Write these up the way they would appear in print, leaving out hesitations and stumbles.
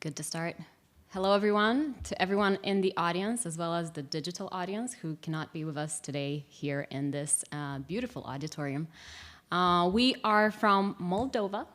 Good to start. Hello, everyone, to everyone in the audience, as well as the digital audience who cannot be with us today here in this beautiful auditorium. We are from Moldova,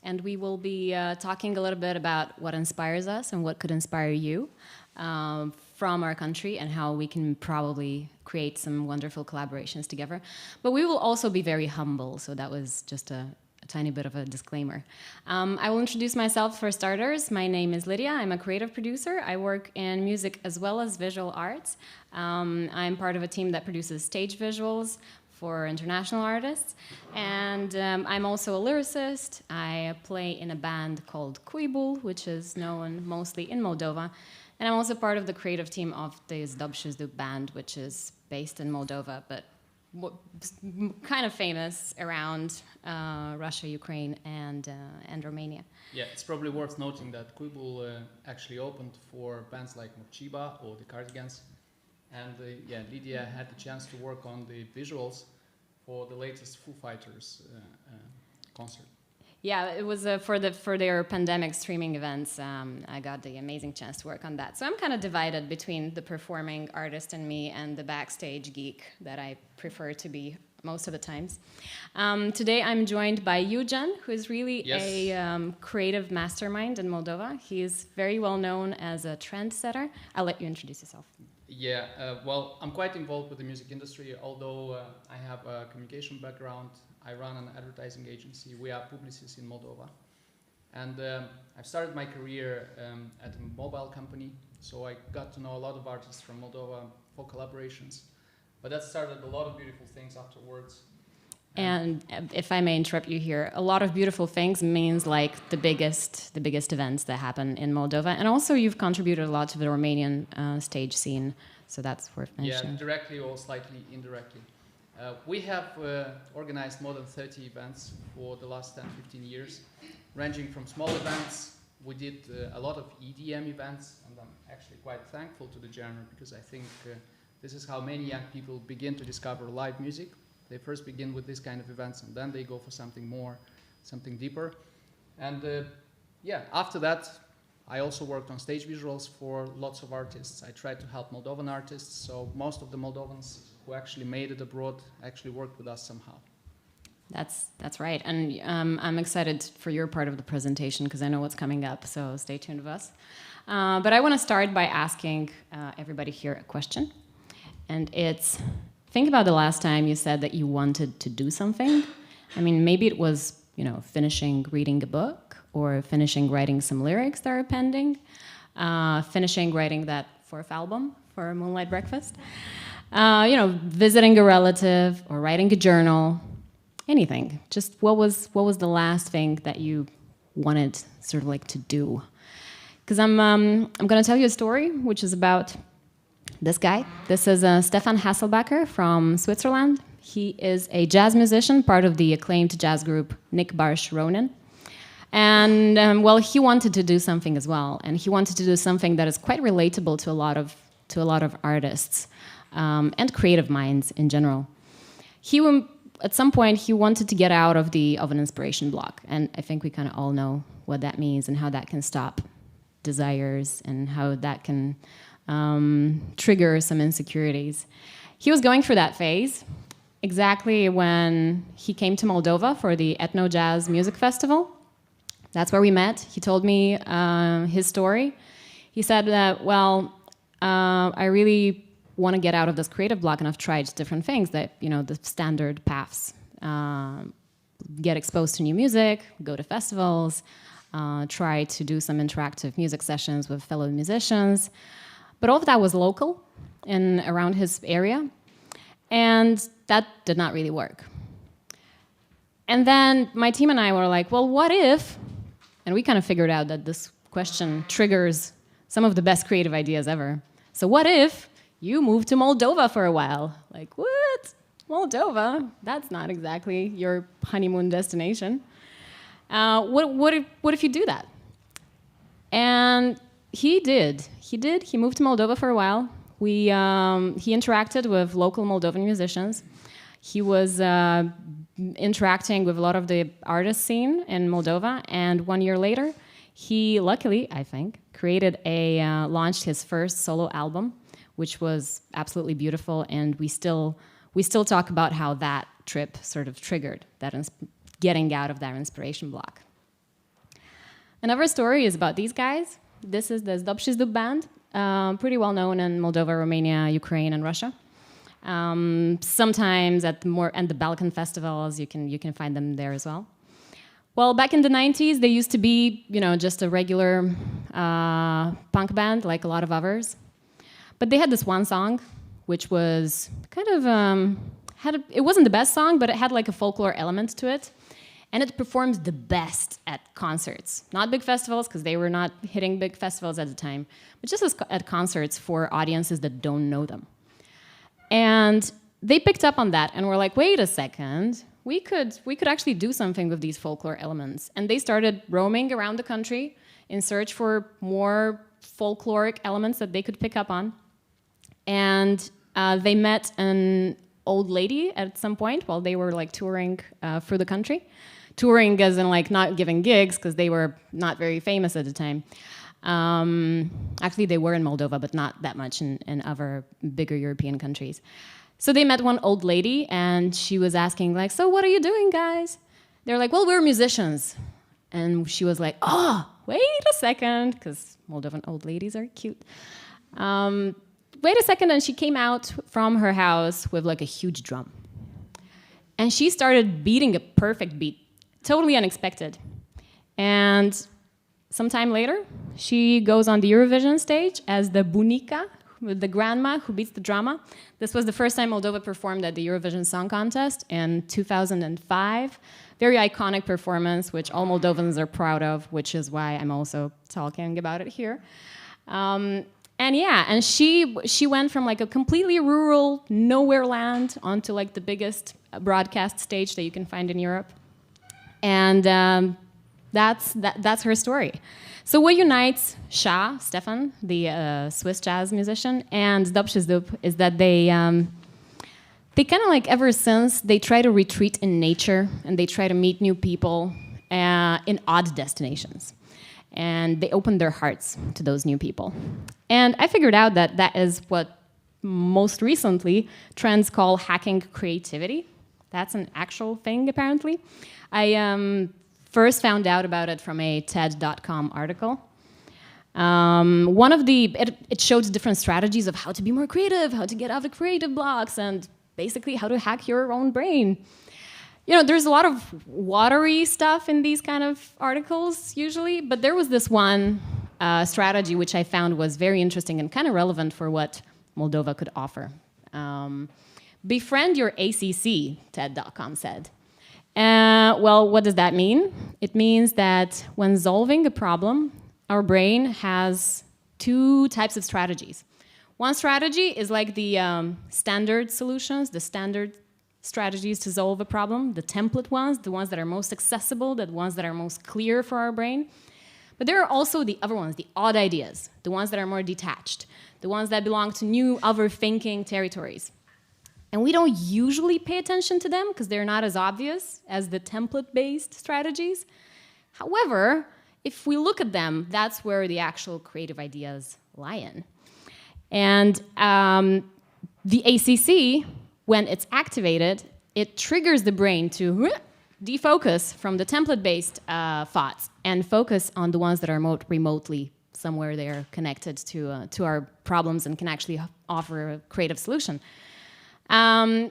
and we will be talking a little bit about what inspires us and what could inspire you from our country and how we can probably create some wonderful collaborations together. But we will also be very humble, so that was just a tiny bit of a disclaimer. I will introduce myself for starters. My name is Lydia. I'm a creative producer. I work in music as well as visual arts. I'm part of a team that produces stage visuals for international artists. And I'm also a lyricist. I play in a band called Kuibul, which is known mostly in Moldova. And I'm also part of the creative team of this Dobshizuk Band, which is based in Moldova, but kind of famous around Russia, Ukraine, and Romania. Yeah, it's probably worth noting that Kuibul actually opened for bands like Mochiba or the Cardigans, and Lydia had the chance to work on the visuals for the latest Foo Fighters concert. Yeah, it was for their pandemic streaming events. I got the amazing chance to work on that. So I'm kind of divided between the performing artist and me and the backstage geek that I prefer to be most of the times. Today I'm joined by Eugen, who is really a creative mastermind in Moldova. He is very well known as a trendsetter. I'll let you introduce yourself. Yeah, well, I'm quite involved with the music industry, although I have a communication background. I run an advertising agency. We are Publicis in Moldova. And I've started my career at a mobile company, so I got to know a lot of artists from Moldova for collaborations. But that started a lot of beautiful things afterwards. And if I may interrupt you here, a lot of beautiful things means like the biggest events that happen in Moldova. And also you've contributed a lot to the Romanian stage scene, so that's worth mentioning. Yeah, directly or slightly indirectly. We have organized more than 30 events for the last 10-15 years, ranging from small events. We did a lot of EDM events, and I'm actually quite thankful to the genre because I think this is how many young people begin to discover live music. They first begin with this kind of events, and then they go for something more, something deeper. And after that, I also worked on stage visuals for lots of artists. I tried to help Moldovan artists, so most of the Moldovans who actually made it abroad actually worked with us somehow. That's right, and I'm excited for your part of the presentation because I know what's coming up, so stay tuned with us. But I want to start by asking everybody here a question, and it's, think about the last time you said that you wanted to do something. I mean, maybe it was, finishing reading a book, or finishing writing some lyrics that are pending, finishing writing that fourth album for Moonlight Breakfast, visiting a relative or writing a journal, anything. Just what was the last thing that you wanted sort of like to do? Because I'm going to tell you a story which is about this guy. This is Stefan Hasselbacher from Switzerland. He is a jazz musician, part of the acclaimed jazz group Nick Barsh Ronan. And he wanted to do something as well, and he wanted to do something that is quite relatable to a lot of artists and creative minds in general. At some point, he wanted to get out of an inspiration block, and I think we kind of all know what that means and how that can stop desires and how that can trigger some insecurities. He was going through that phase exactly when he came to Moldova for the Ethno Jazz Music Festival. That's where we met. He told me his story. He said that, I really want to get out of this creative block, and I've tried different things that, the standard paths. Get exposed to new music, go to festivals, try to do some interactive music sessions with fellow musicians. But all of that was local and around his area, and that did not really work. And then my team and I were like, well, what if? And we kind of figured out that this question triggers some of the best creative ideas ever. So what if you moved to Moldova for a while? Like, what? Moldova? That's not exactly your honeymoon destination. What if you do that? And he did. He moved to Moldova for a while. He interacted with local Moldovan musicians. He was interacting with a lot of the artist scene in Moldova, and 1 year later, he luckily, I think, launched his first solo album, which was absolutely beautiful, and we still talk about how that trip sort of triggered that getting out of that inspiration block. Another story is about these guys. This is the Dobshizuk Band, pretty well known in Moldova, Romania, Ukraine, and Russia. Sometimes at the Balkan festivals, you can find them there as well. Well, back in the 90s, they used to be, just a regular punk band, like a lot of others. But they had this one song, which was kind of it wasn't the best song, but it had like a folklore element to it, and it performed the best at concerts, not big festivals, because they were not hitting big festivals at the time, but just at concerts for audiences that don't know them. And they picked up on that and were like, wait a second, we could actually do something with these folklore elements. And they started roaming around the country in search for more folkloric elements that they could pick up on. And they met an old lady at some point while they were like touring through the country. Touring as in like not giving gigs, because they were not very famous at the time. Actually, they were in Moldova, but not that much in other bigger European countries. So they met one old lady, and she was asking, like, so what are you doing, guys? They're like, well, we're musicians. And she was like, oh, wait a second, because Moldovan old ladies are cute. Wait a second, and she came out from her house with like a huge drum. And she started beating a perfect beat, totally unexpected. And sometime later, she goes on the Eurovision stage as the bunica, with the grandma who beats the drama. This was the first time Moldova performed at the Eurovision Song Contest in 2005. Very iconic performance, which all Moldovans are proud of, which is why I'm also talking about it here. And she went from like a completely rural nowhere land onto like the biggest broadcast stage that you can find in Europe. And that's her story. So what unites Stefan, the Swiss jazz musician, and Dobshizuk is that they kind of like ever since they try to retreat in nature and they try to meet new people in odd destinations. And they open their hearts to those new people. And I figured out that is what most recently trends call hacking creativity. That's an actual thing, apparently. I first found out about it from a TED.com article. It showed different strategies of how to be more creative, how to get out of creative blocks, and basically how to hack your own brain. There's a lot of watery stuff in these kind of articles usually, but there was this one strategy which I found was very interesting and kind of relevant for what Moldova could offer. Befriend your ACC, TED.com said. Well, what does that mean? It means that when solving a problem, our brain has two types of strategies. One strategy is like the standard solutions, the standard strategies to solve a problem, the template ones, the ones that are most accessible, the ones that are most clear for our brain. But there are also the other ones, the odd ideas, the ones that are more detached, the ones that belong to new, other thinking territories. And we don't usually pay attention to them because they're not as obvious as the template-based strategies. However, if we look at them, that's where the actual creative ideas lie in. And the ACC, when it's activated, it triggers the brain to defocus from the template-based thoughts and focus on the ones that are more remotely somewhere they're connected to our problems and can actually offer a creative solution. All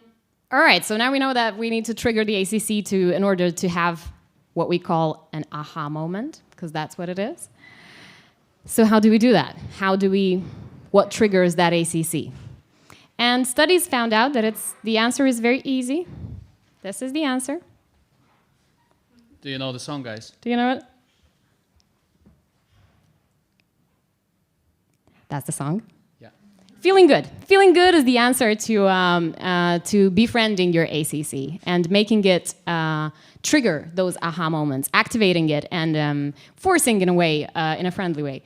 right, so now we know that we need to trigger the ACC in order to have what we call an aha moment, because that's what it is. So how do we do that? What triggers that ACC? And studies found out that the answer is very easy. This is the answer. Do you know the song, guys? Do you know it? That's the song. Yeah. Feeling good. Feeling good is the answer to befriending your ACC and making it trigger those aha moments, activating it and forcing in a friendly way,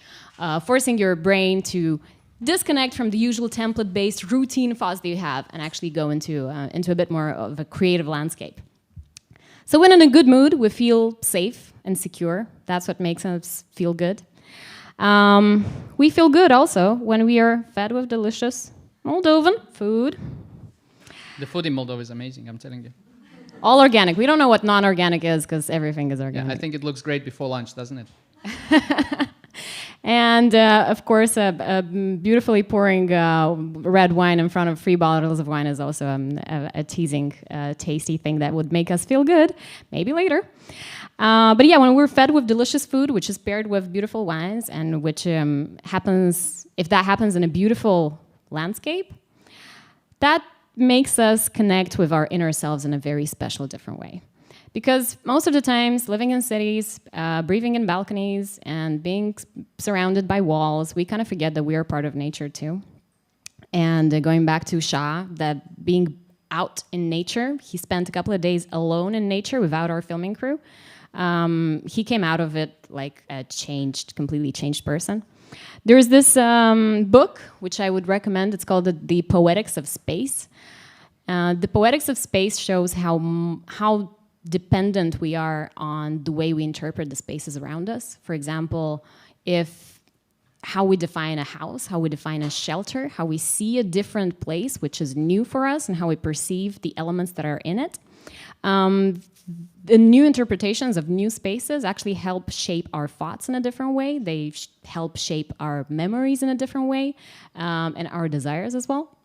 forcing your brain to disconnect from the usual template-based routine thoughts that you have and actually go into a bit more of a creative landscape. So when in a good mood, we feel safe and secure That's what makes us feel good. We feel good also when we are fed with delicious Moldovan food. The food in Moldova is amazing, I'm telling you. All organic. We don't know what non-organic is because everything is organic. Yeah, I think it looks great before lunch, doesn't it? And of course, a beautifully pouring red wine in front of 3 bottles of wine is also a teasing, tasty thing that would make us feel good, maybe later. But yeah, when we're fed with delicious food, which is paired with beautiful wines, and which happens, if that happens in a beautiful landscape, that makes us connect with our inner selves in a very special, different way. Because most of the times, living in cities, breathing in balconies, and being surrounded by walls, we kind of forget that we are part of nature too. And going back to Shah, that being out in nature, he spent a couple of days alone in nature without our filming crew. He came out of it like a completely changed person. There's this book, which I would recommend. It's called the Poetics of Space. The Poetics of Space shows how dependent we are on the way we interpret the spaces around us. For example, how we define a house, how we define a shelter, how we see a different place, which is new for us, and how we perceive the elements that are in it. The new interpretations of new spaces actually help shape our thoughts in a different way. They help shape our memories in a different way, and our desires as well.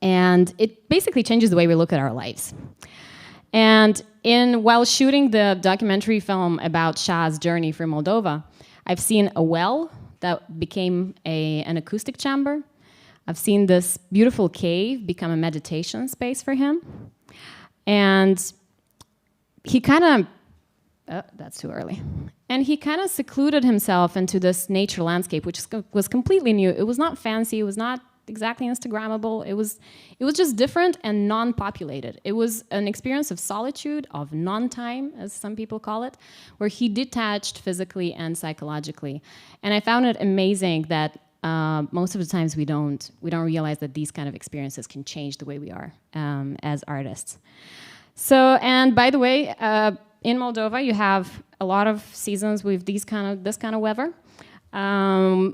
And it basically changes the way we look at our lives. And while shooting the documentary film about Shah's journey through Moldova, I've seen a well that became an acoustic chamber. I've seen this beautiful cave become a meditation space for him. And he kind of, that's too early. And he kind of secluded himself into this nature landscape, which was completely new. It was not fancy. It was not exactly Instagrammable. It was just different and non-populated. It was an experience of solitude, of non-time, as some people call it, where he detached physically and psychologically. And I found it amazing that most of the times we don't realize that these kind of experiences can change the way we are as artists. So, and by the way, in Moldova, you have a lot of seasons with this kind of weather.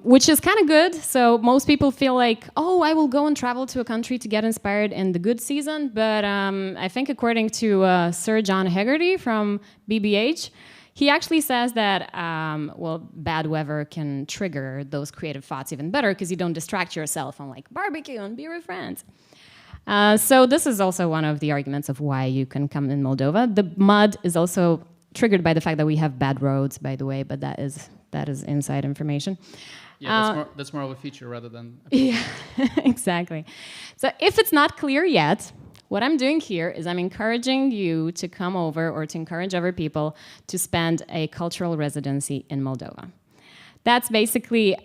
Which is kind of good. So most people feel like, oh, I will go and travel to a country to get inspired in the good season. But I think according to Sir John Hegarty from BBH, he actually says that, bad weather can trigger those creative thoughts even better because you don't distract yourself on like barbecue and beer with friends. So this is also one of the arguments of why you can come in Moldova. The mud is also triggered by the fact that we have bad roads, by the way, but that is inside information. Yeah, that's more of a feature rather than a yeah, exactly. So if it's not clear yet, what I'm doing here is I'm encouraging you to come over or to encourage other people to spend a cultural residency in Moldova. That's basically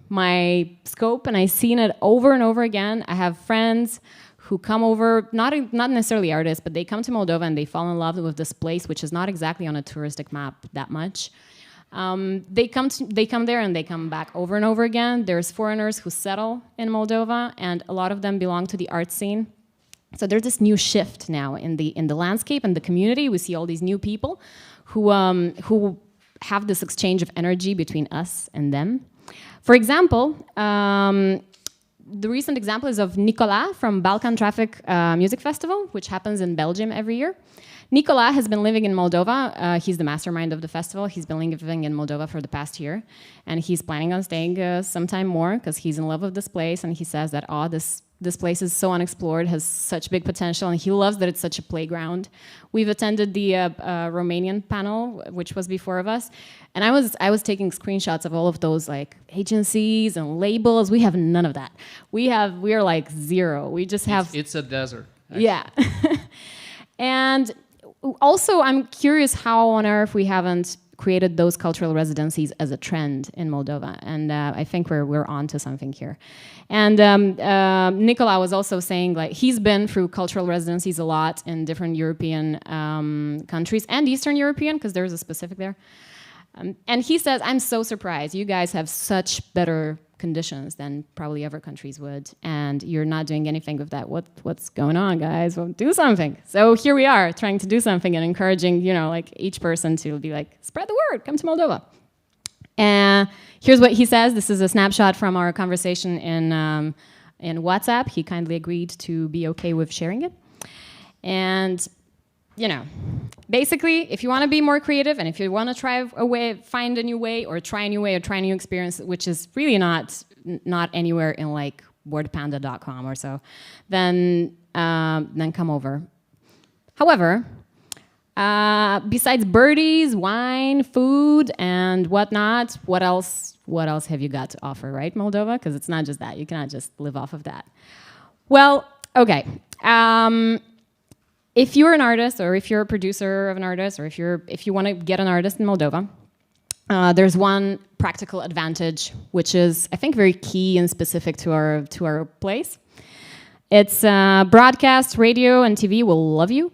my scope, and I've seen it over and over again. I have friends who come over, not necessarily artists, but they come to Moldova and they fall in love with this place, which is not exactly on a touristic map that much. They come there and they come back over and over again. There's foreigners who settle in Moldova, and a lot of them belong to the art scene. So there's this new shift now in the landscape and the community. We see all these new people who have this exchange of energy between us and them. For example, the recent example is of Nicolas from Balkan Traffic Music Festival, which happens in Belgium every year. Nicolas has been living in Moldova. He's the mastermind of the festival. He's been living in Moldova for the past year. And he's planning on staying sometime more because he's in love with this place. And he says that, this place is so unexplored, has such big potential, and he loves that it's such a playground. We've attended the Romanian panel, which was before of us. And I was taking screenshots of all of those like agencies and labels. We have none of that. We are like zero. We just have... It's a desert. Actually. Yeah. And also, I'm curious how on earth we haven't created those cultural residencies as a trend in Moldova. And I think we're on to something here. And Nicola was also saying, like, he's been through cultural residencies a lot in different European countries and Eastern European, because there's a specific there. And he says, I'm so surprised. You guys have such better conditions than probably other countries would, and you're not doing anything with that. What's going on, guys? Well, do something. So here we are trying to do something and encouraging, like each person to be like, spread the word, come to Moldova. And here's what he says. This is a snapshot from our conversation in WhatsApp. He kindly agreed to be okay with sharing it. And basically, if you want to be more creative and if you want to find a new way or try a new way or try a new experience, which is really not anywhere in like wordpanda.com or so, then come over. However, besides birdies, wine, food, and whatnot, what else have you got to offer, right, Moldova? Because it's not just that. You cannot just live off of that. Well, okay. If you're an artist, or if you're a producer of an artist, or if you want to get an artist in Moldova, there's one practical advantage, which is, I think, very key and specific to our place. It's broadcast, radio, and TV will love you.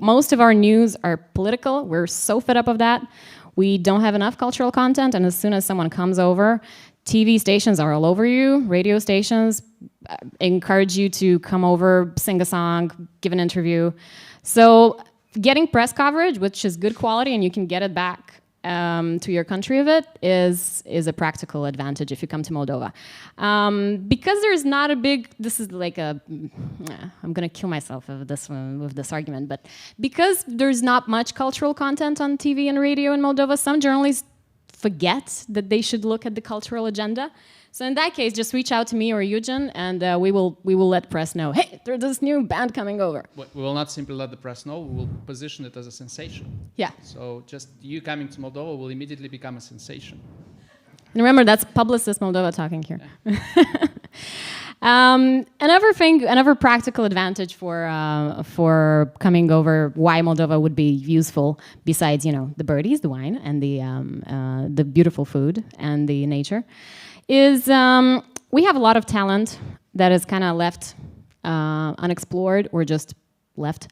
Most of our news are political. We're so fed up of that. We don't have enough cultural content, and as soon as someone comes over, TV stations are all over you, radio stations encourage you to come over, sing a song, give an interview. So getting press coverage, which is good quality, and you can get it back to your country of it, is a practical advantage if you come to Moldova. Because there's not a big, this is like I'm going to kill myself with this argument, but because there's not much cultural content on TV and radio in Moldova, some journalists forget that they should look at the cultural agenda. So in that case, just reach out to me or Eugen, and we will let press know, hey, there's this new band coming over. We will not simply let the press know, we will position it as a sensation. Yeah. So just you coming to Moldova will immediately become a sensation. And remember, that's Publicist Moldova talking here. Yeah. Another practical advantage for coming over, why Moldova would be useful, besides the birdies, the wine, and the beautiful food and the nature, is we have a lot of talent that is kind of left unexplored or just left.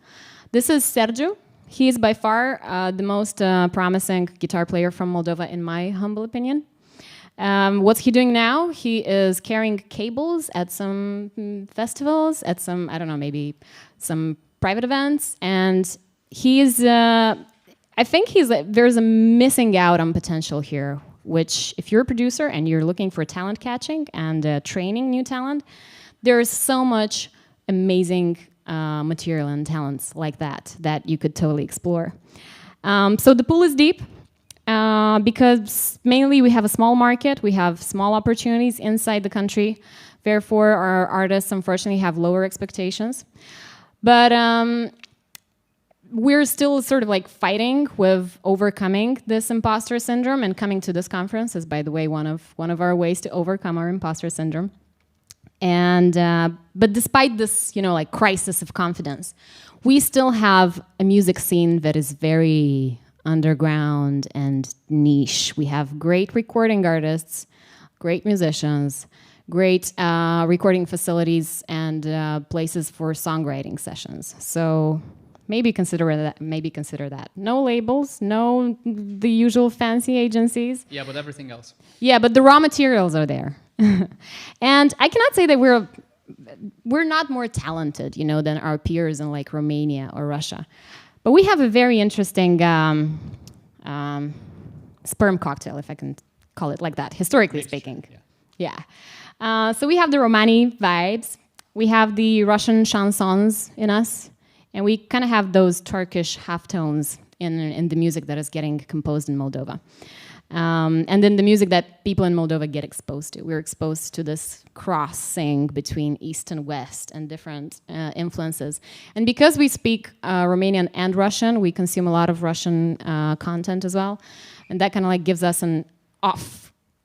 This is Sergiu. He is by far the most promising guitar player from Moldova, in my humble opinion. What's he doing now? He is carrying cables at some festivals, at some, I don't know, maybe some private events. And he's, I think there's a missing out on potential here, which if you're a producer and you're looking for talent catching and training new talent, there's so much amazing material and talents like that you could totally explore. So the pool is deep. Because mainly we have a small market, we have small opportunities inside the country. Therefore, our artists unfortunately have lower expectations. But we're still sort of like fighting with overcoming this imposter syndrome, and coming to this conference is, by the way, one of our ways to overcome our imposter syndrome. And but despite this, like crisis of confidence, we still have a music scene that is very underground and niche. We have great recording artists, great musicians, great recording facilities, and places for songwriting sessions. So maybe consider that. No labels, no the usual fancy agencies. Yeah, but everything else. Yeah, but the raw materials are there. And I cannot say that we're not more talented, than our peers in like Romania or Russia. But we have a very interesting sperm cocktail, if I can call it like that, historically speaking. Yeah. So we have the Romani vibes. We have the Russian chansons in us. And we kind of have those Turkish halftones in the music that is getting composed in Moldova. And then the music that people in Moldova get exposed to. We're exposed to this crossing between East and West and different influences. And because we speak Romanian and Russian, we consume a lot of Russian content as well. And that kind of like gives us an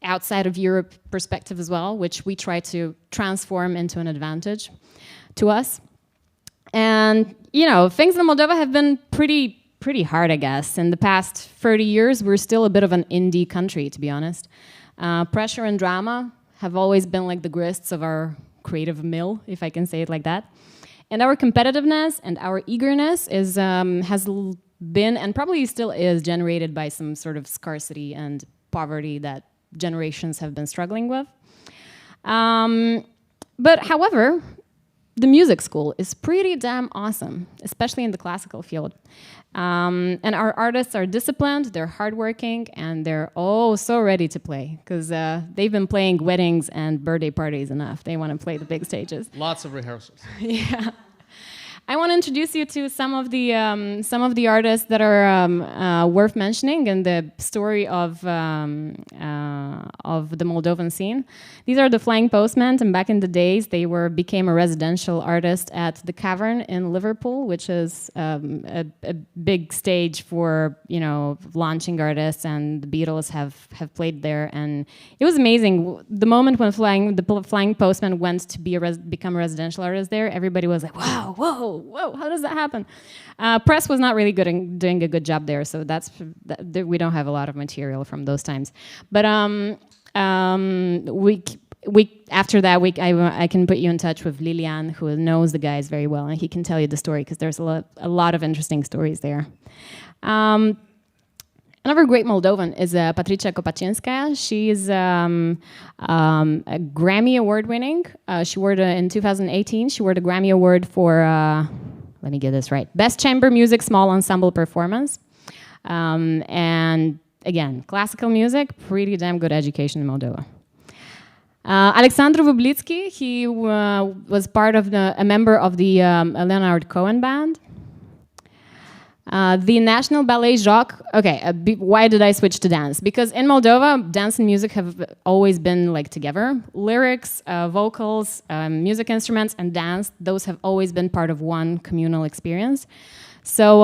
outside of Europe perspective as well, which we try to transform into an advantage to us. And, things in Moldova have been pretty hard, I guess. In the past 30 years, we're still a bit of an indie country, to be honest. Pressure and drama have always been like the grists of our creative mill, if I can say it like that. And our competitiveness and our eagerness has been, and probably still is, generated by some sort of scarcity and poverty that generations have been struggling with. But however, the music school is pretty damn awesome, especially in the classical field. And our artists are disciplined, they're hardworking, and they're so ready to play because they've been playing weddings and birthday parties enough. They want to play the big stages. Lots of rehearsals. Yeah. I want to introduce you to some of the artists that are worth mentioning in the story of the Moldovan scene. These are the Flying Postmen, and back in the days, they became a residential artist at the Cavern in Liverpool, which is a big stage for launching artists, and the Beatles have played there, and it was amazing. The moment when the Flying Postmen went to become a residential artist there, everybody was like, "Wow, whoa, how does that happen?" Press was not really doing a good job there, so we don't have a lot of material from those times. But after that week, I can put you in touch with Lilian, who knows the guys very well, and he can tell you the story because there's a lot of interesting stories there. Another great Moldovan is Patricia Kopaczynska. She is a Grammy Award winning. She won in 2018. She won a Grammy Award for, let me get this right, Best Chamber Music Small Ensemble Performance. And again, classical music, pretty damn good education in Moldova. Alexandru Vublitsky, he was a member of the Leonard Cohen Band. The National Ballet Joc. Okay, why did I switch to dance? Because in Moldova, dance and music have always been together. Lyrics, vocals, music instruments, and dance, those have always been part of one communal experience. So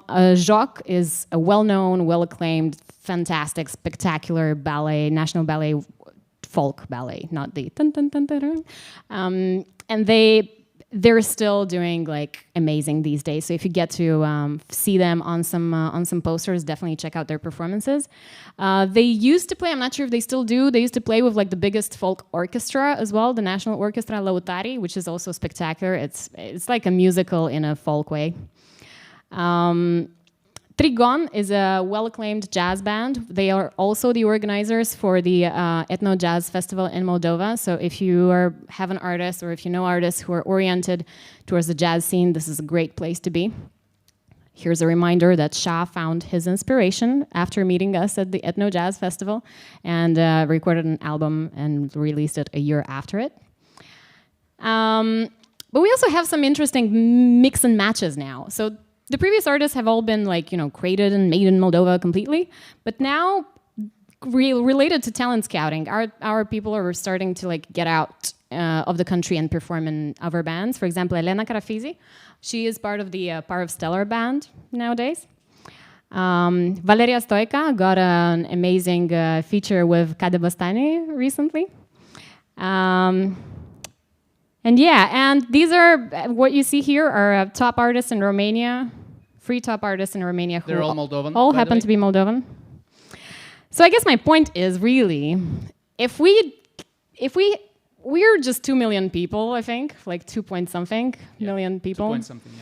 Joc is a well-known, well-acclaimed, fantastic, spectacular ballet, national ballet, folk ballet, not the dun-dun-dun-dun-dun. And they're still doing amazing these days. So if you get to see them on some posters, definitely check out their performances. They used to play, I'm not sure if they still do, they used to play with the biggest folk orchestra as well, the National Orchestra Lautari, which is also spectacular. It's like a musical in a folk way. Trigon is a well-acclaimed jazz band. They are also the organizers for the Ethno Jazz Festival in Moldova. So if you have an artist or if you know artists who are oriented towards the jazz scene, this is a great place to be. Here's a reminder that Shah found his inspiration after meeting us at the Ethno Jazz Festival and recorded an album and released it a year after it. But we also have some interesting mix and matches now. So the previous artists have all been created and made in Moldova completely, but now related to talent scouting, our people are starting to get out of the country and perform in other bands. For example, Elena Karafizi, she is part of the Par of Stellar band nowadays. Valeria Stoica got an amazing feature with Kade Bastani recently. And these are, what you see here are top artists in Romania, 3 top artists in Romania who they're all Moldovan. All happen to be Moldovan. So I guess my point is really, if we're just 2 million people, I think, 2 point something million people. 2 point something,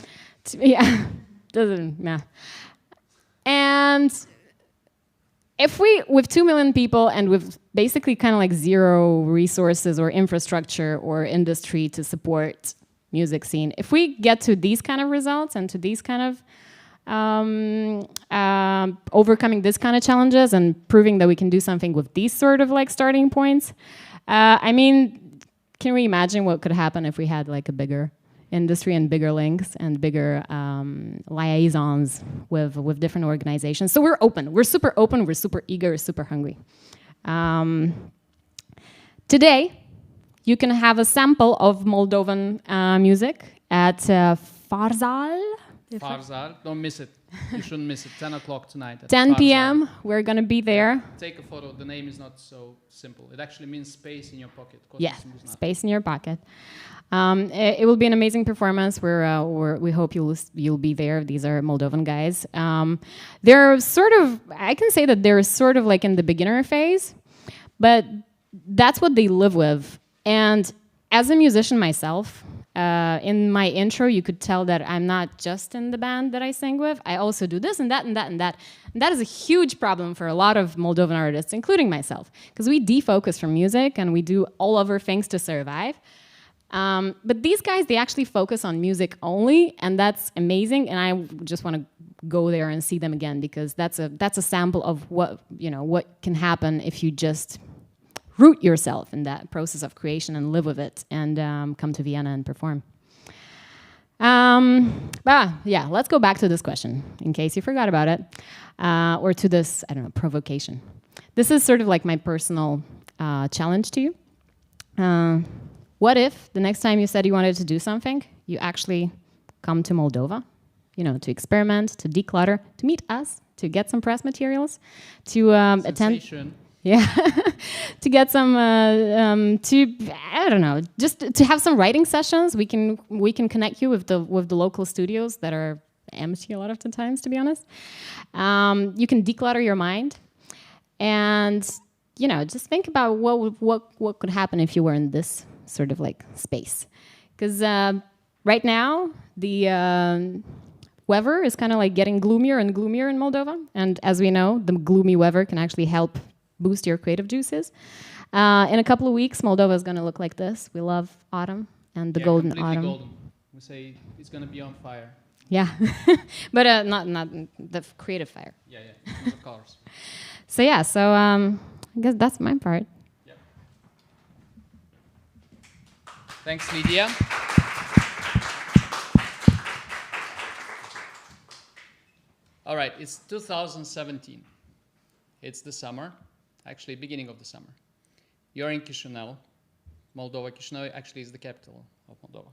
yeah. Doesn't matter. And if we, with 2 million people and with basically zero resources or infrastructure or industry to support music scene, if we get to these kind of results and to these kind of overcoming this kind of challenges and proving that we can do something with these sort of starting points, can we imagine what could happen if we had a bigger industry and bigger links and bigger liaisons with different organizations? So we're open. We're super open. We're super eager. We're super hungry. Today, you can have a sample of Moldovan music at Farzal. Farzal, don't miss it. You shouldn't miss it. 10 o'clock tonight. 10 p.m. We're going to be there. Take a photo. The name is not so simple. It actually means space in your pocket. Yeah, space in your pocket. It will be an amazing performance. We hope you'll be there. These are Moldovan guys. They're sort of, I can say that they're sort of in the beginner phase, but that's what they live with. And as a musician myself, in my intro, you could tell that I'm not just in the band that I sing with. I also do this and that and that and that. And that is a huge problem for a lot of Moldovan artists, including myself, because we defocus from music and we do all other things to survive. But these guys, they actually focus on music only, and that's amazing. And I just want to go there and see them again, because that's a sample of what can happen if you just root yourself in that process of creation and live with it, and come to Vienna and perform. Yeah, let's go back to this question in case you forgot about it, or to this, I don't know, provocation. This is sort of like my personal challenge to you. What if the next time you said you wanted to do something, you actually come to Moldova, to experiment, to declutter, to meet us, to get some press materials, to attend. Yeah, to get some, I don't know, just to have some writing sessions. We can connect you with the local studios that are empty a lot of the times, to be honest. You can declutter your mind, and just think about what could happen if you were in this sort of like space, because right now the weather is kind of like getting gloomier and gloomier in Moldova, and as we know, the gloomy weather can actually help boost your creative juices. In a couple of weeks, Moldova is going to look like this. We love autumn and the golden autumn. Golden. We say it's going to be on fire. Yeah, but not the creative fire. Yeah, of course. So yeah, I guess that's my part. Yeah. Thanks, Lydia. All right, it's 2017. It's the summer, actually beginning of the summer. You're in Chisinau, Moldova. Chisinau actually is the capital of Moldova.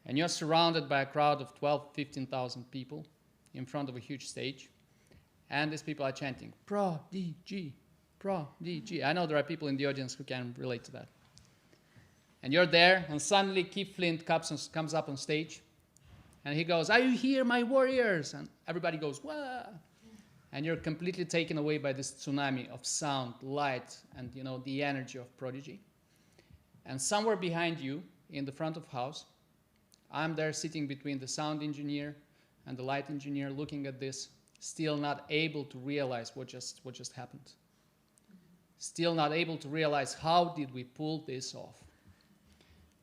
And you're surrounded by a crowd of 12,000, 15,000 people in front of a huge stage. And these people are chanting, "Prodigy, Prodigy." I know there are people in the audience who can relate to that. And you're there, and suddenly Keith Flint comes up on stage, and he goes, "Are you here, my warriors?" And everybody goes, "Wah!" And you're completely taken away by this tsunami of sound, light, and the energy of Prodigy. And somewhere behind you, in the front of house, I'm there sitting between the sound engineer and the light engineer, looking at this, still not able to realize what just happened. Still not able to realize how did we pull this off.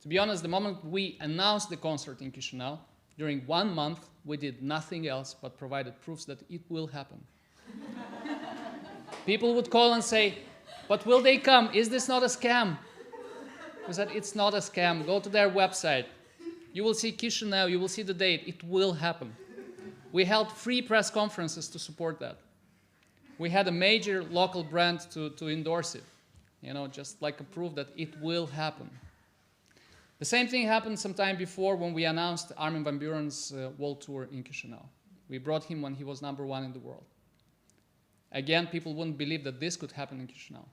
To be honest, the moment we announced the concert in Chisinau, during 1 month, we did nothing else but provided proofs that it will happen. People would call and say, "But will they come? Is this not a scam?" We said, "It's not a scam. Go to their website. You will see Chisinau, you will see the date. It will happen." We held free press conferences to support that. We had a major local brand to endorse it, just like a proof that it will happen. The same thing happened sometime before when we announced Armin van Buuren's world tour in Chisinau. We brought him when he was #1 in the world. Again, people wouldn't believe that this could happen in Chisinau.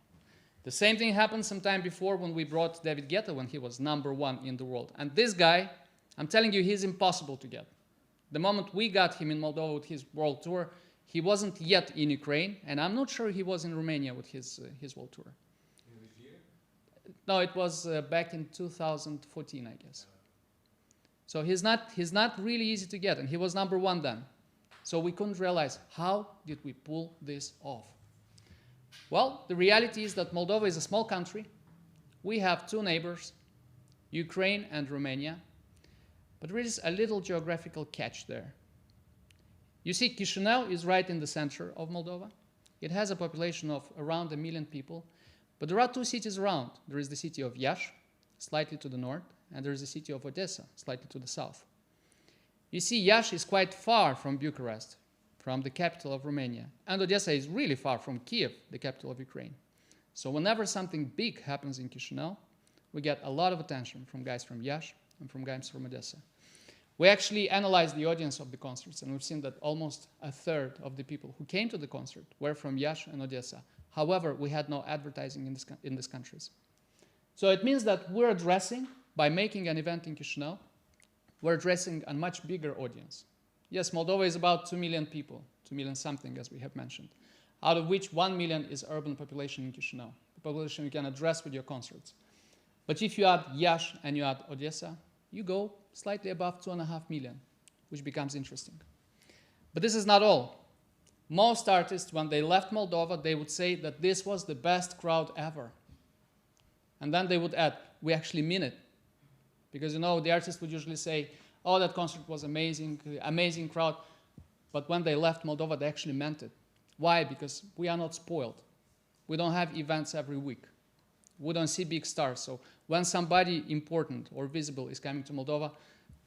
The same thing happened sometime before when we brought David Guetta when he was #1 in the world. And this guy, I'm telling you, he's impossible to get. The moment we got him in Moldova with his world tour, he wasn't yet in Ukraine, and I'm not sure he was in Romania with his world tour. In which year? No, it was back in 2014, I guess. So he's not really easy to get, and he was #1 then. So we couldn't realize, how did we pull this off? Well, the reality is that Moldova is a small country. We have 2 neighbors, Ukraine and Romania. But there is a little geographical catch there. You see, Chisinau is right in the center of Moldova. It has a population of around 1 million people. But there are 2 cities around. There is the city of Iași, slightly to the north, and there is the city of Odessa, slightly to the south. You see, Iași is quite far from Bucharest, from the capital of Romania. And Odessa is really far from Kiev, the capital of Ukraine. So whenever something big happens in Chisinau, we get a lot of attention from guys from Iași and from guys from Odessa. We actually analyzed the audience of the concerts, and we've seen that almost 1/3 of the people who came to the concert were from Iași and Odessa. However, we had no advertising in these countries. So it means that we're addressing, by making an event in Chisinau, we're addressing a much bigger audience. Yes, Moldova is about 2 million people, 2 million something, as we have mentioned, out of which 1 million is urban population in Chisinau, the population you can address with your concerts. But if you add Iași and you add Odessa, you go slightly above 2.5 million, which becomes interesting. But this is not all. Most artists, when they left Moldova, they would say that this was the best crowd ever. And then they would add, we actually mean it. Because, you know, the artist would usually say, oh, that concert was amazing, amazing crowd. But when they left Moldova, they actually meant it. Why? Because we are not spoiled. We don't have events every week. We don't see big stars. So when somebody important or visible is coming to Moldova,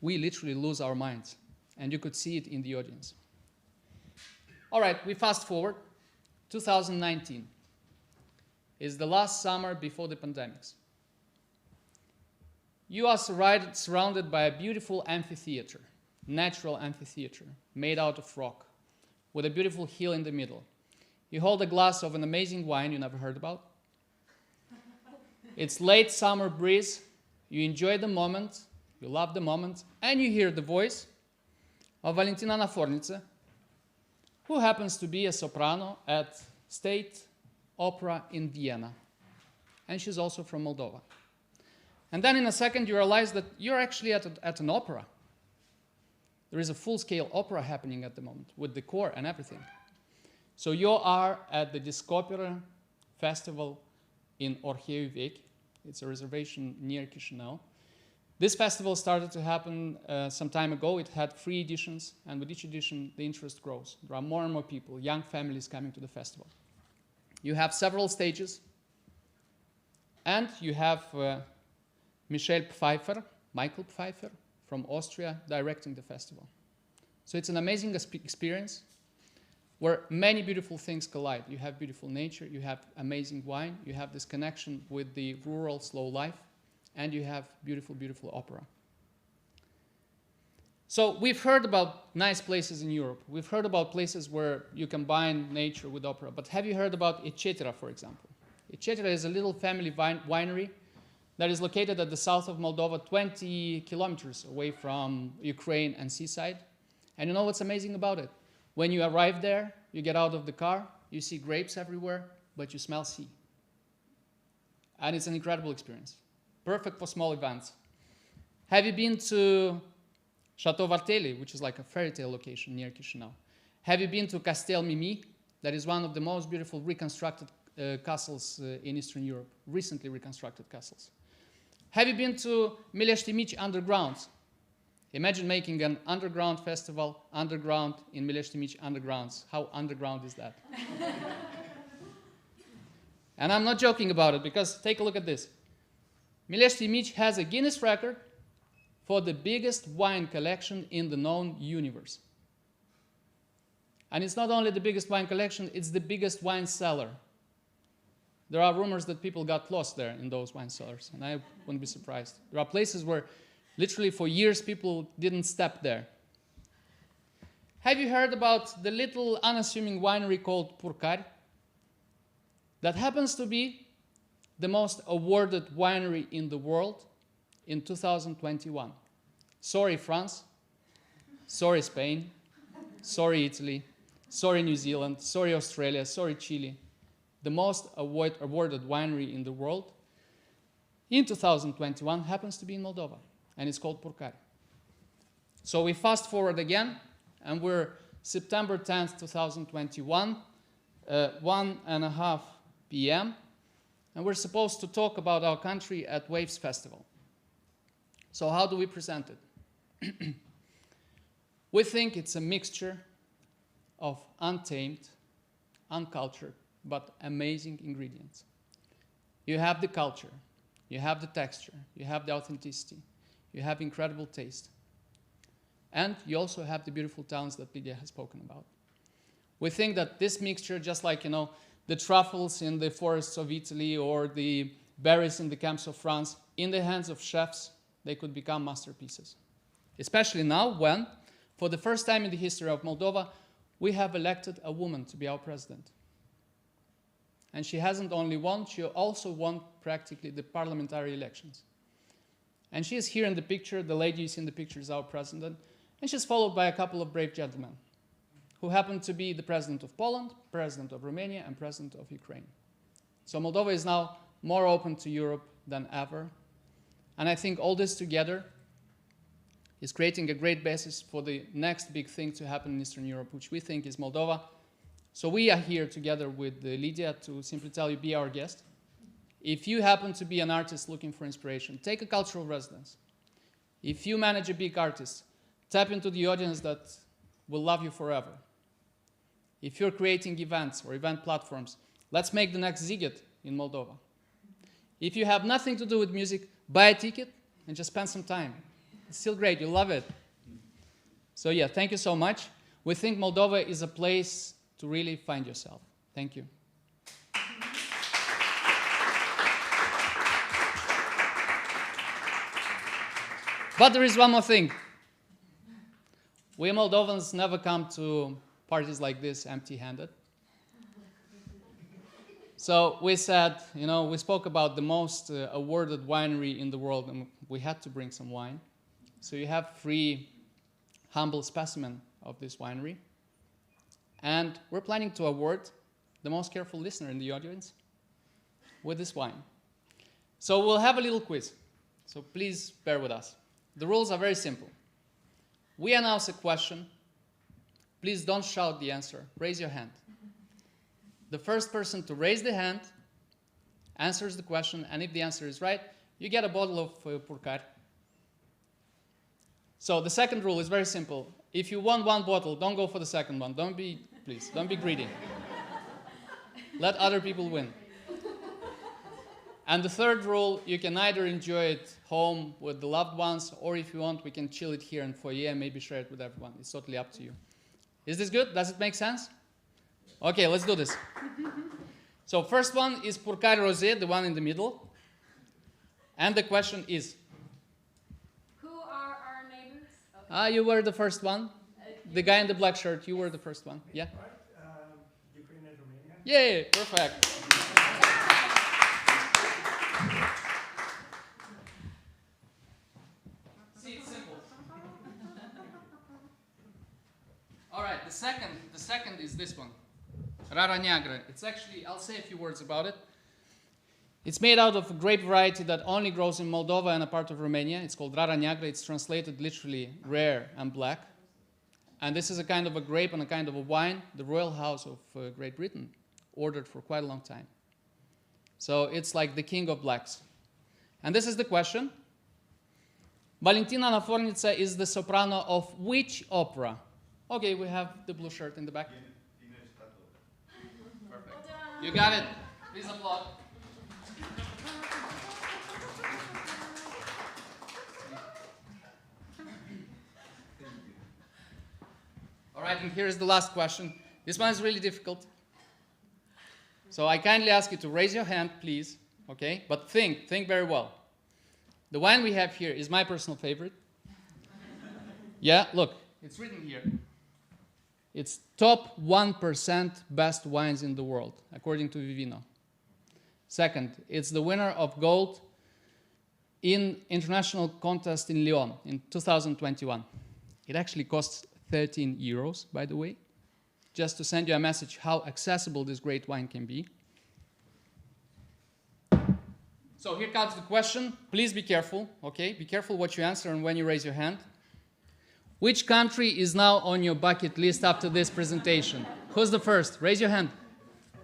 we literally lose our minds. And you could see it in the audience. All right, we fast forward. 2019 is the last summer before the pandemics. You are surrounded by a beautiful amphitheater, natural amphitheater, made out of rock, with a beautiful hill in the middle. You hold a glass of an amazing wine you never heard about. It's late summer breeze. You enjoy the moment, you love the moment, and you hear the voice of Valentina Nafornice, who happens to be a soprano at State Opera in Vienna. And she's also from Moldova. And then in a second you realize that you're actually at an opera. There is a full-scale opera happening at the moment with decor and everything. So you are at the Discorpora festival in Orgevic. It's a reservation near Chisinau. This festival started to happen some time ago. It had 3 editions, and with each edition, the interest grows. There are more and more people, young families coming to the festival. You have several stages, and you have Michael Pfeiffer from Austria directing the festival. So it's an amazing experience where many beautiful things collide. You have beautiful nature, you have amazing wine, you have this connection with the rural slow life, and you have beautiful, beautiful opera. So we've heard about nice places in Europe. We've heard about places where you combine nature with opera. But have you heard about Echetera, for example? Echetera is a little family winery that is located at the south of Moldova, 20 kilometers away from Ukraine and seaside. And you know what's amazing about it? When you arrive there, you get out of the car, you see grapes everywhere, but you smell sea. And it's an incredible experience. Perfect for small events. Have you been to Chateau Valley, which is like a fairy tale location near Chisinau? Have you been to Castel Mimi? That is one of the most beautiful reconstructed castles in Eastern Europe, recently reconstructed castles. Have you been to Milestone Underground? Imagine making an underground festival, underground in Milestone Undergrounds. How underground is that? And I'm not joking about it, because take a look at this. Milestone has a Guinness record for the biggest wine collection in the known universe. And it's not only the biggest wine collection, it's the biggest wine cellar. There are rumors that people got lost there in those wine cellars, and I wouldn't be surprised. There are places where literally for years people didn't step there. Have you heard about the little unassuming winery called Purcari? That happens to be the most awarded winery in the world in 2021. Sorry, France. Sorry, Spain. Sorry, Italy. Sorry, New Zealand. Sorry, Australia. Sorry, Chile. The most awarded winery in the world in 2021 happens to be in Moldova, and it's called Purcari. So we fast forward again, and we're September 10th, 2021, 1:30 p.m., and we're supposed to talk about our country at Waves Festival. So how do we present it? We think it's a mixture of untamed, uncultured, but amazing ingredients. You have the culture, you have the texture, you have the authenticity, you have incredible taste. And you also have the beautiful talents that Lydia has spoken about. We think that this mixture, just like, you know, the truffles in the forests of Italy or the berries in the camps of France, in the hands of chefs, they could become masterpieces. Especially now when, for the first time in the history of Moldova, we have elected a woman to be our president. And she hasn't only won, she also won practically the parliamentary elections. And she is here in the picture, the lady you see in the picture is our president, and she's followed by a couple of brave gentlemen who happen to be the president of Poland, president of Romania, and president of Ukraine. So Moldova is now more open to Europe than ever. And I think all this together is creating a great basis for the next big thing to happen in Eastern Europe, which we think is Moldova. So we are here together with Lydia to simply tell you, be our guest. If you happen to be an artist looking for inspiration, take a cultural residence. If you manage a big artist, tap into the audience that will love you forever. If you're creating events or event platforms, let's make the next Ziget in Moldova. If you have nothing to do with music, buy a ticket and just spend some time. It's still great, you'll love it. So yeah, thank you so much. We think Moldova is a place to really find yourself. Thank you. But there is one more thing. We Moldovans never come to parties like this empty-handed. So we said, we spoke about the most awarded winery in the world, and we had to bring some wine. So you have free, humble specimen of this winery. And we're planning to award the most careful listener in the audience with this wine. So we'll have a little quiz. So please bear with us. The rules are very simple. We announce a question. Please don't shout the answer. Raise your hand. The first person to raise the hand answers the question, and if the answer is right, you get a bottle of Purcari. So the second rule is very simple. If you want one bottle, don't go for the second one. Please, don't be greedy. Let other people win. And the third rule, you can either enjoy it home with the loved ones, or if you want, we can chill it here in foyer and maybe share it with everyone. It's totally up to you. Is this good? Does it make sense? Okay, let's do this. So first one is Purcari Rosé, the one in the middle. And the question is? Who are our neighbors? Okay. You were the first one. The guy in the black shirt, you were the first one. Yeah? Right. Ukraine and Romania. Yay, perfect. See, it's simple. All right, the second is this one. Raranyaka. It's actually, I'll say a few words about it. It's made out of a grape variety that only grows in Moldova and a part of Romania. It's called Raranyaka. It's translated literally rare and black. And this is a kind of a grape and a kind of a wine the Royal House of Great Britain ordered for quite a long time. So it's like the king of blacks. And this is the question. Valentina Nafornița is the soprano of which opera? Okay, we have the blue shirt in the back. Perfect. You got it. Please applaud. All right, and here's the last question. This one is really difficult. So I kindly ask you to raise your hand, please. Okay? But think very well. The wine we have here is my personal favorite. Yeah, look, it's written here. It's top 1% best wines in the world, according to Vivino. Second, it's the winner of gold in international contest in Lyon in 2021. It actually costs 13 euros, by the way, just to send you a message how accessible this great wine can be. So here comes the question. Please be careful, okay? Be careful what you answer and when you raise your hand. Which country is now on your bucket list after this presentation? Who's the first? Raise your hand.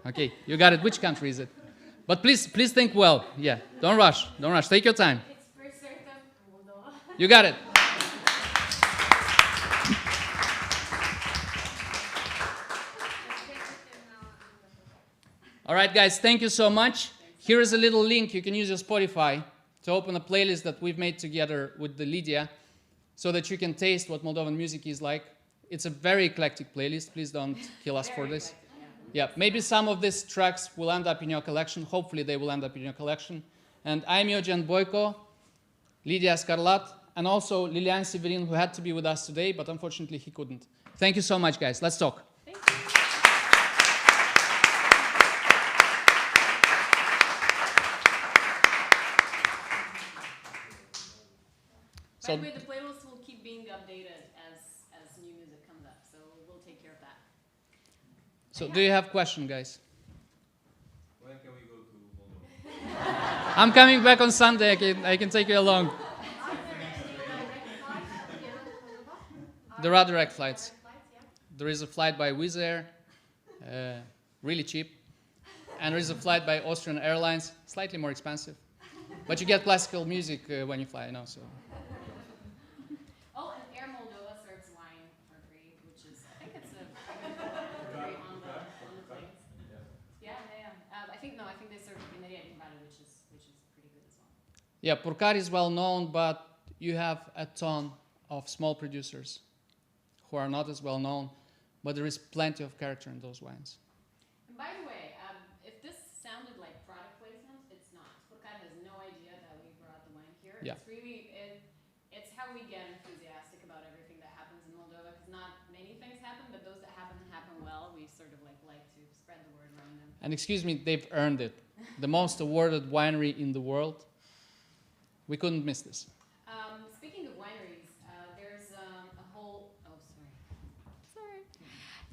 Okay, you got it. Which country is it? But please think well. Yeah, don't rush. Don't rush. Take your time. It's for certain Moldova. You got it. All right, guys, thank you so much. Here is a little link. You can use your Spotify to open a playlist that we've made together with the Lydia so that you can taste what Moldovan music is like. It's a very eclectic playlist. Please don't kill us for this. Yeah, maybe some of these tracks will end up in your collection. Hopefully they will end up in your collection. And I'm Eugen Boyko, Lydia Scarlat, and also Lilian Severin, who had to be with us today, but unfortunately he couldn't. Thank you so much, guys. Let's talk. Thank you. By the way, the playlist will keep being updated as new music comes up, so we'll take care of that. So do you have questions, guys? When can we go to Moldova? I'm coming back on Sunday. I can take you along. There are direct flights. There is a flight by Wizz Air, really cheap. And there is a flight by Austrian Airlines, slightly more expensive. But you get classical music when you fly, so. Oh, and Air Moldova serves wine for free, which is, I think it's a free on the planes. Yeah. I think they serve Canadian wine, which is pretty good as well. Yeah, Purcari is well known, but you have a ton of small producers who are not as well known, but there is plenty of character in those wines. And by the way, if this sounded like product placement, it's not. Purcari has no idea that we brought the wine here. Yeah. It's really, it's how we get enthusiastic about everything that happens in Moldova, because not many things happen, but those that happen well. We sort of like to spread the word around them. And excuse me, they've earned it. The most awarded winery in the world. We couldn't miss this. Speaking of wineries, there's a whole. Oh, sorry.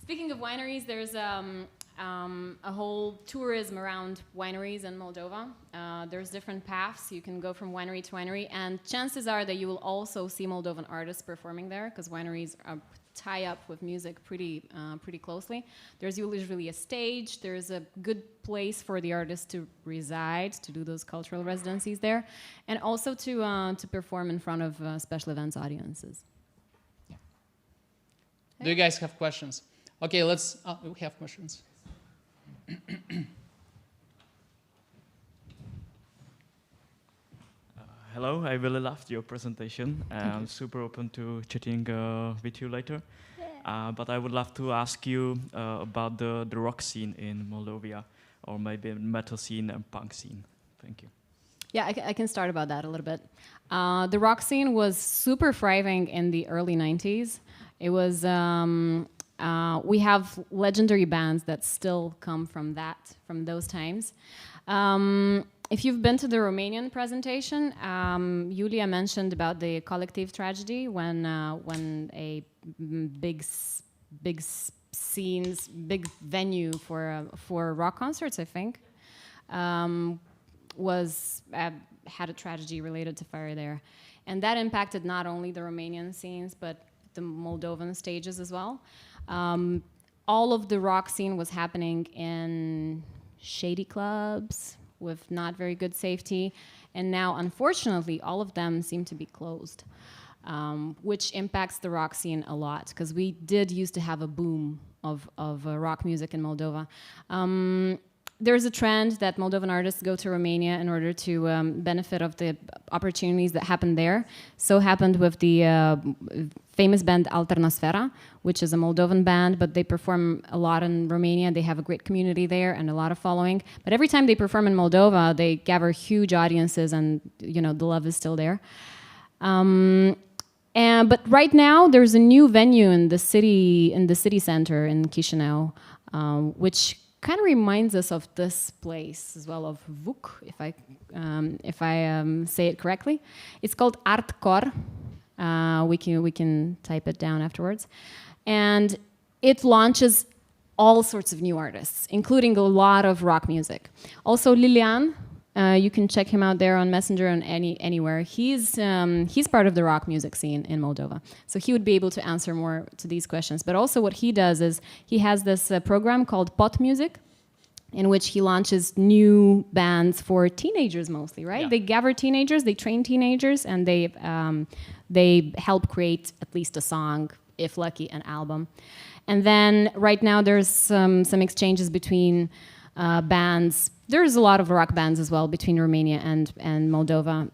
Speaking of wineries, there's a whole tourism around wineries in Moldova. There's different paths. You can go from winery to winery, and chances are that you will also see Moldovan artists performing there, because wineries tie up with music pretty closely. There's usually a stage. There's a good place for the artists to reside, to do those cultural residencies there, and also to perform in front of special events audiences. Yeah. Hey. Do you guys have questions? Okay, let's. We have questions. Hello, I really loved your presentation. I'm super open to chatting with you later. Yeah. But I would love to ask you about the rock scene in Moldova, or maybe metal scene and punk scene. Thank you. Yeah, I can start about that a little bit. The rock scene was super thriving in the early 90s. It was, we have legendary bands that still come from those times. If you've been to the Romanian presentation, Yulia mentioned about the collective tragedy when a big venue for rock concerts, I think, had a tragedy related to fire there, and that impacted not only the Romanian scenes but the Moldovan stages as well. All of the rock scene was happening in shady clubs with not very good safety, and now unfortunately all of them seem to be closed, which impacts the rock scene a lot, because we did used to have a boom of rock music in Moldova. There's a trend that Moldovan artists go to Romania in order to benefit of the opportunities that happen there. So happened with the famous band Alternosfera, which is a Moldovan band, but they perform a lot in Romania. They have a great community there and a lot of following. But every time they perform in Moldova, they gather huge audiences, and the love is still there. But right now, there's a new venue in the city center in Chișinău, which kind of reminds us of this place as well, of Vuk, if I say it correctly. It's called Artcore. We can type it down afterwards, and it launches all sorts of new artists, including a lot of rock music. Also, Lilian, you can check him out there on Messenger and anywhere. He's part of the rock music scene in Moldova, so he would be able to answer more to these questions. But also, what he does is he has this program called Pot Music, in which he launches new bands for teenagers mostly, right? Yeah. They gather teenagers, they train teenagers, and they help create at least a song, if lucky, an album. And then right now there's some exchanges between bands. There's a lot of rock bands as well between Romania and Moldova.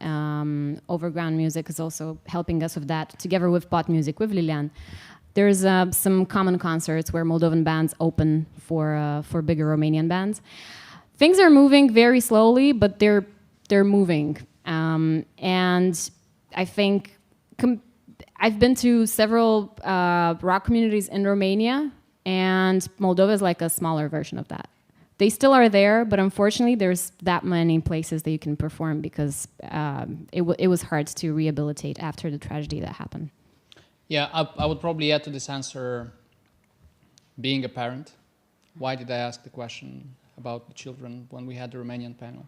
Overground Music is also helping us with that, together with Pot Music, with Lilian. There's some common concerts where Moldovan bands open for bigger Romanian bands. Things are moving very slowly, but they're moving. And I think I've been to several rock communities in Romania, and Moldova is like a smaller version of that. They still are there, but unfortunately, there's that many places that you can perform, because it was hard to rehabilitate after the tragedy that happened. Yeah, I would probably add to this answer being a parent. Why did I ask the question about the children when we had the Romanian panel?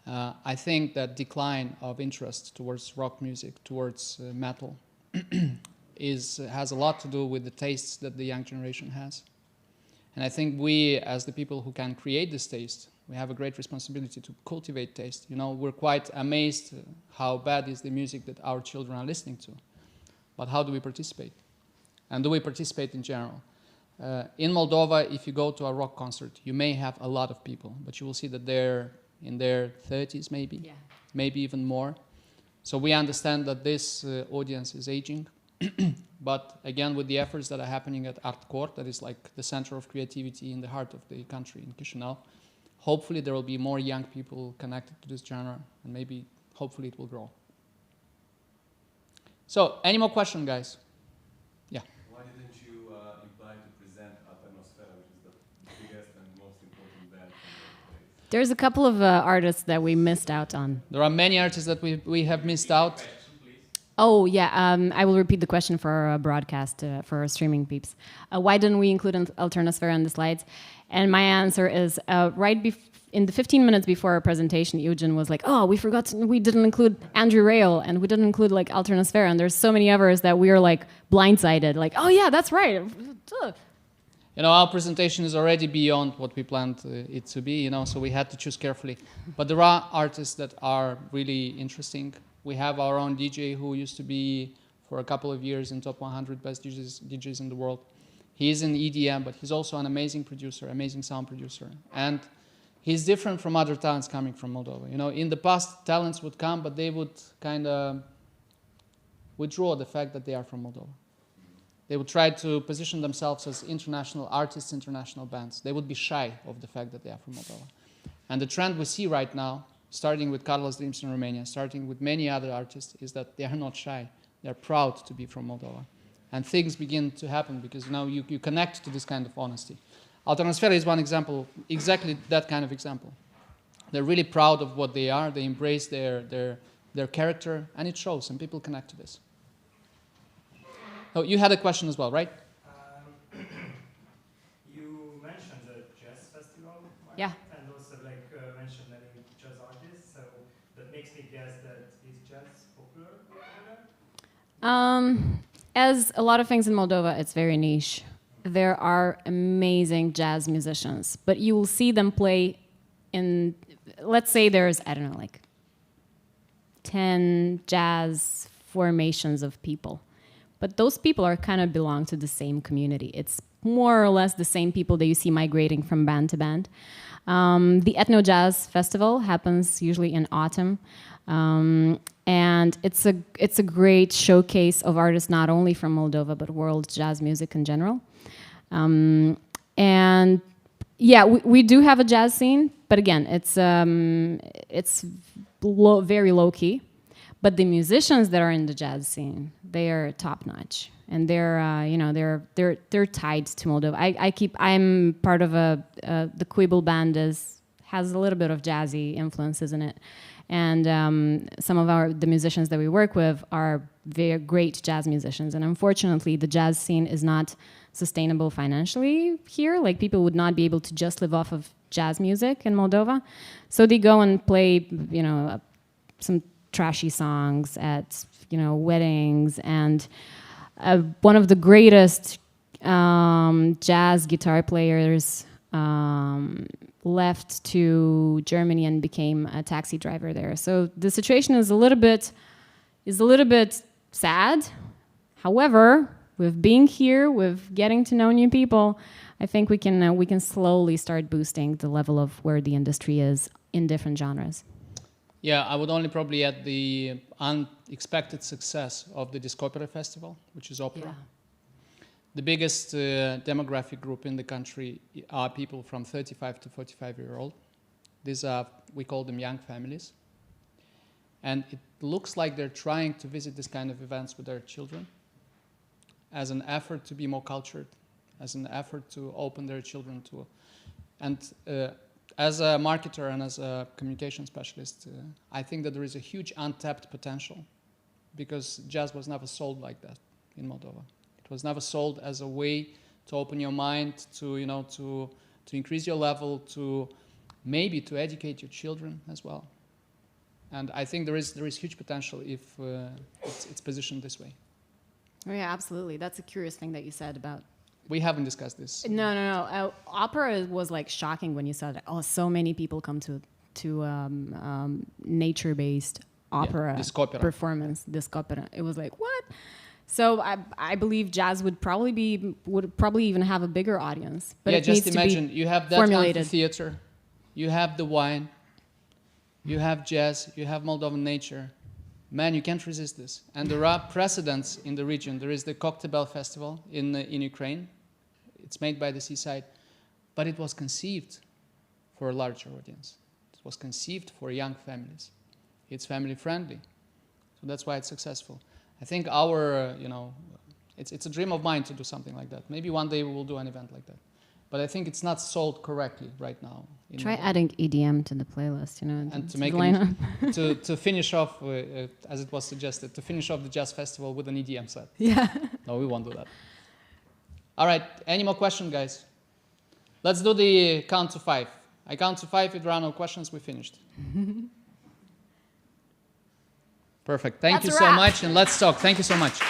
I think that decline of interest towards rock music, towards metal, has a lot to do with the tastes that the young generation has. And I think we, as the people who can create this taste, we have a great responsibility to cultivate taste. You know, we're quite amazed how bad is the music that our children are listening to. But how do we participate? And do we participate in general? In Moldova, if you go to a rock concert, you may have a lot of people, but you will see that they're in their 30s maybe, maybe even more. So we understand that this audience is aging. But again, with the efforts that are happening at Art Court, that is like the center of creativity in the heart of the country in Chisinau, hopefully there will be more young people connected to this genre, and maybe, hopefully it will grow. So, any more questions, guys? Yeah. Why didn't you imply to present Atmosfera, which is the biggest and most important band from the place? There's a couple of artists that we missed out on. There are many artists that we have missed out. Oh, yeah. I will repeat the question for our broadcast, for our streaming peeps. Why didn't we include Alternosfera on the slides? And my answer is, in the 15 minutes before our presentation, Eugen was like, oh, we didn't include Andrew Rail, and we didn't include like Alternosfera, and there's so many others that we are like blindsided, like, oh yeah, that's right. You know, our presentation is already beyond what we planned it to be, you know, so we had to choose carefully. But there are artists that are really interesting. We have our own DJ who used to be for a couple of years in top 100 best DJs in the world. He's in EDM, but he's also an amazing producer, amazing sound producer. And he's different from other talents coming from Moldova. You know, in the past, talents would come, but they would kind of withdraw the fact that they are from Moldova. They would try to position themselves as international artists, international bands. They would be shy of the fact that they are from Moldova. And the trend we see right now, starting with Carlos Dreams in Romania, starting with many other artists, is that they are not shy. They're proud to be from Moldova. And things begin to happen because now you connect to this kind of honesty. Alternosfera is one example, exactly that kind of example. They're really proud of what they are. They embrace their character, and it shows, and people connect to this. Oh, you had a question as well, right? You mentioned the jazz festival, Mark, Yeah. and also mentioned many jazz artists, so that makes me guess that is jazz popular over there? As a lot of things in Moldova, it's very niche. There are amazing jazz musicians, but you will see them play in, let's say there's, I don't know, like 10 jazz formations of people. But those people are kind of belong to the same community. It's more or less the same people that you see migrating from band to band. The Ethno Jazz Festival happens usually in autumn. And it's a great showcase of artists not only from Moldova, but world jazz music in general. And yeah, we do have a jazz scene, but again, it's very low key. But the musicians that are in the jazz scene, they are top notch, and they're tied to Moldova. I'm part of the Quibble band has a little bit of jazzy influences in it, and some of the musicians that we work with are very great jazz musicians. And unfortunately, the jazz scene is not sustainable financially here. Like, people would not be able to just live off of jazz music in Moldova, so they go and play, some trashy songs at weddings. And one of the greatest jazz guitar players left to Germany and became a taxi driver there. So the situation is a little bit sad. However, with being here, with getting to know new people, I think we can slowly start boosting the level of where the industry is in different genres. Yeah, I would only probably add the unexpected success of the Discorpora festival, which is opera. Yeah. The biggest demographic group in the country are people from 35 to 45-year-old. These are, we call them young families. And it looks like they're trying to visit this kind of events with their children as an effort to be more cultured, as an effort to open their children to. And as a marketer and as a communication specialist, I think that there is a huge untapped potential, because jazz was never sold like that in Moldova. It was never sold as a way to open your mind, to increase your level, to maybe to educate your children as well. And I think there is huge potential if it's positioned this way. Oh, yeah, absolutely. That's a curious thing that you said about. We haven't discussed this. No. Opera was like shocking when you said, "Oh, so many people come to nature-based opera Discorpora. performance." Discorpora. It was like what? So I believe jazz would probably even have a bigger audience. But it just needs imagine to be you have that formulated. amphitheater, you have the wine, you have jazz, you have Moldovan nature. Man, you can't resist this. And there are precedents in the region. There is the Chateau Festival in Ukraine. It's made by the seaside, but it was conceived for a larger audience. It was conceived for young families. It's family friendly, so that's why it's successful. I think it's a dream of mine to do something like that. Maybe one day we will do an event like that. But I think it's not sold correctly right now. Try adding EDM to the playlist, and to make to finish off, as it was suggested, to finish off the jazz festival with an EDM set. Yeah. No, we won't do that. All right, any more questions, guys? Let's do the count to 5. I count to 5. If there are no questions, we finished. Perfect. Thank you so much, and let's talk. Thank you so much.